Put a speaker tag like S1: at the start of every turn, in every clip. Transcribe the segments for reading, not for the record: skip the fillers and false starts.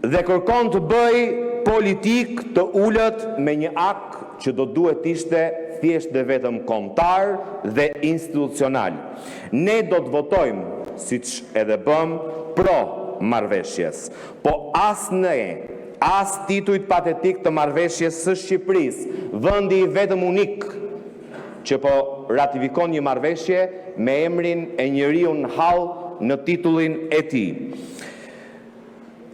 S1: dhe kërkon të bëj politik të ullët me një akt që do duhet ishte thjesht dhe vetëm kombëtar dhe institucional. Ne do të votojmë, siç edhe bëm, pro marrëveshjes, po as titujt patetik të marrëveshjes së Shqipërisë, vendi vetëm unik që po ratifikon një marrëveshje me emrin e njeriu në hall në titullin e tij.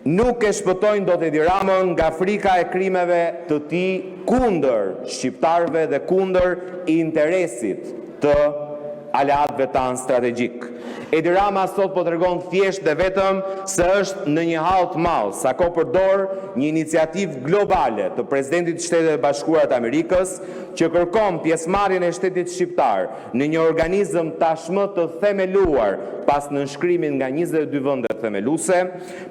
S1: Nuk e shpëtojnë dot Edi Ramën nga frika e krimeve të tij kundër shqiptarëve dhe kundër interesit të aleatëve tanë strategjik. Edi Rama sot po tregon thjesht dhe vetëm se është në një hall të madh, sa ko përdor një iniciativë globale të presidentit të Shtetit Bashkuar të Amerikës që kërkon pjesëmarrjen e shtetit shqiptar në një organizëm tashmë të themeluar pas nënshkrimit nga 22 vende themeluese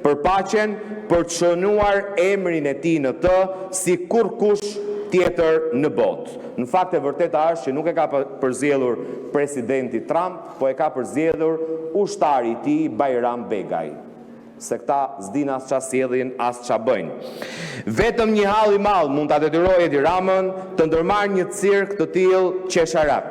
S1: për paqen, për të shënuar emrin e tij në të si kurkush tjetër në botë. Në fakt e vërteta është që nuk e ka përzgjedhur presidenti Trump, po e ka përzgjedhur ushtari i tij Bajram Begaj. Se këta s'din as ç'a sjellin, as ç'a bëjnë. Vetëm një hall i madh mund ta detyrojë Edi Ramën të ndërmarrë një cirk të tillë qesharak.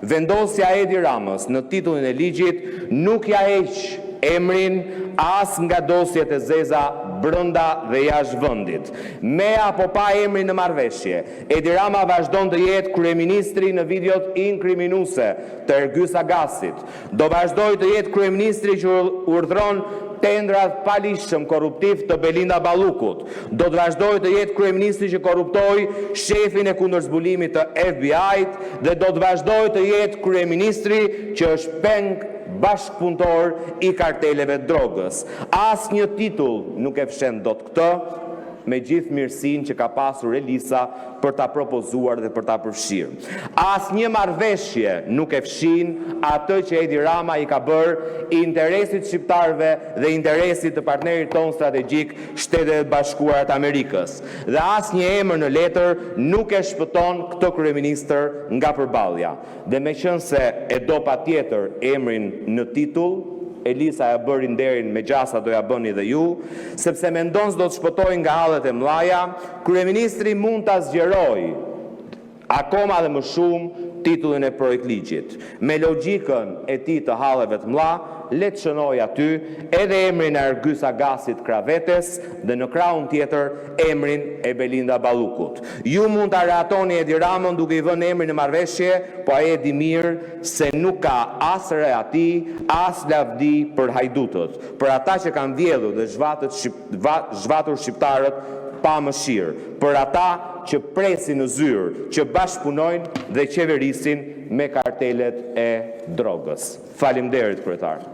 S1: Vendosja e Edi Ramës në titullin e ligjit nuk ja heq emrin as nga dosjet e zeza brenda dhe jashtë vendit. Me apo pa emrin në marrëveshje, Edi Rama vazhdon të jetë kryeministri në videot inkriminuese të Ergys Agasit. Do vazhdoj të jetë kryeministri që urdhëron tendrat palishëm korruptiv të Belinda Ballukut. Do të vazhdoj të jetë kryeministri që korruptoi shefin e kundërzbulimit të FBI-t dhe do të vazhdoj të jetë kryeministri që është peng bashkëpunëtor i karteleve drogës. Asnjë titull nuk e fshen dot këtë, me gjithë mirësinë që ka pasur Elisa për ta propozuar dhe për ta përfshirë. Asnjë marrëveshje nuk e fshin atë që Edi Rama i ka bërë interesit shqiptarëve dhe interesit të partnerit ton strategjik, Shtetet Bashkuara të Amerikës. Dhe asnjë emër në letër nuk e shpëton këtë kryeministër nga përballja. Dhe meqense e do patjetër emrin në titull, Elisa e bëri nderin me gjasa do ja bëni dhe ju, sepse mendon se do të shpëtojë nga hallet e mëdha, kryeministri mund ta zgjerojë akoma dhe më shumë titullin e projektligjit. Me logjikën e tij të halleve të mëdha, le të shënoj aty edhe emrin e Ergys Agasit Kravetes dhe në krahun tjetër emrin e Belinda Ballukut. Ju mund ta rehatoni Edi Ramën duke i vënë emrin në marrëveshje, po ai e di mirë se nuk ka as rehati, as lavdi për hajdutët, për ata që kanë vjedhur dhe zhvatur shqiptarët pa mëshirë, për ata që presin në zyrë, që bashkëpunojnë dhe qeverisin me kartelet e drogës. Faleminderit, kryetar.